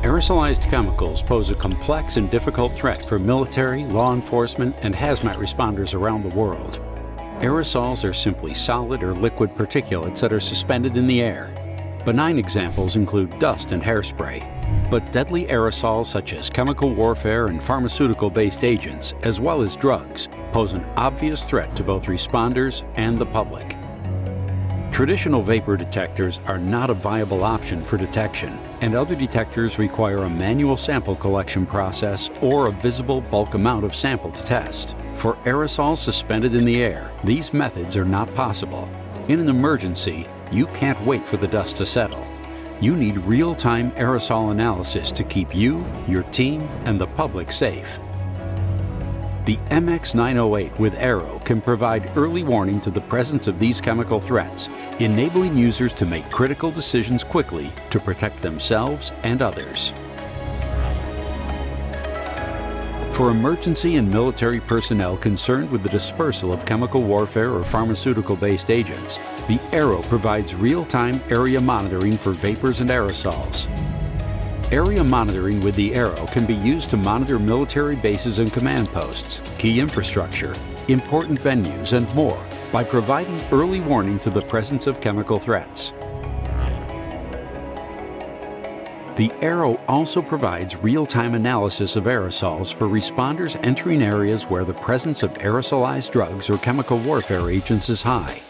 Aerosolized chemicals pose a complex and difficult threat for military, law enforcement, and hazmat responders around the world. Aerosols are simply solid or liquid particulates that are suspended in the air. Benign examples include dust and hairspray, but deadly aerosols such as chemical warfare and pharmaceutical-based agents, as well as drugs, pose an obvious threat to both responders and the public. Traditional vapor detectors are not a viable option for detection, and other detectors require a manual sample collection process or a visible bulk amount of sample to test. For aerosols suspended in the air, these methods are not possible. In an emergency, you can't wait for the dust to settle. You need real-time aerosol analysis to keep you, your team, and the public safe. The MX908 with Aero can provide early warning to the presence of these chemical threats, enabling users to make critical decisions quickly to protect themselves and others. For emergency and military personnel concerned with the dispersal of chemical warfare or pharmaceutical-based agents, the Aero provides real-time area monitoring for vapors and aerosols. Area monitoring with the Aero can be used to monitor military bases and command posts, key infrastructure, important venues, and more by providing early warning to the presence of chemical threats. The Aero also provides real-time analysis of aerosols for responders entering areas where the presence of aerosolized drugs or chemical warfare agents is high.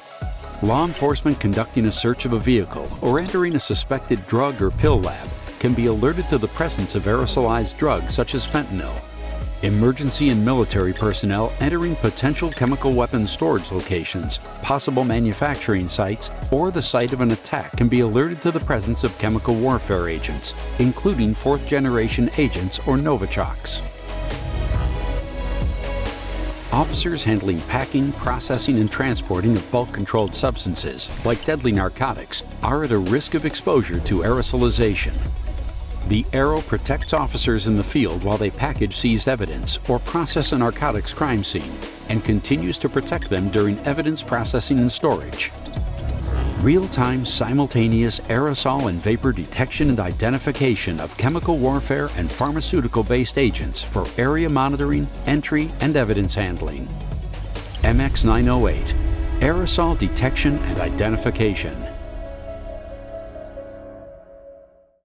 Law enforcement conducting a search of a vehicle or entering a suspected drug or pill lab can be alerted to the presence of aerosolized drugs such as fentanyl. Emergency and military personnel entering potential chemical weapons storage locations, possible manufacturing sites, or the site of an attack can be alerted to the presence of chemical warfare agents, including fourth-generation agents or Novichoks. Officers handling packing, processing, and transporting of bulk-controlled substances, like deadly narcotics, are at a risk of exposure to aerosolization. The Aero protects officers in the field while they package seized evidence or process a narcotics crime scene, and continues to protect them during evidence processing and storage. Real-time, simultaneous aerosol and vapor detection and identification of chemical warfare and pharmaceutical-based agents for area monitoring, entry, and evidence handling. MX908, Aerosol Detection and Identification.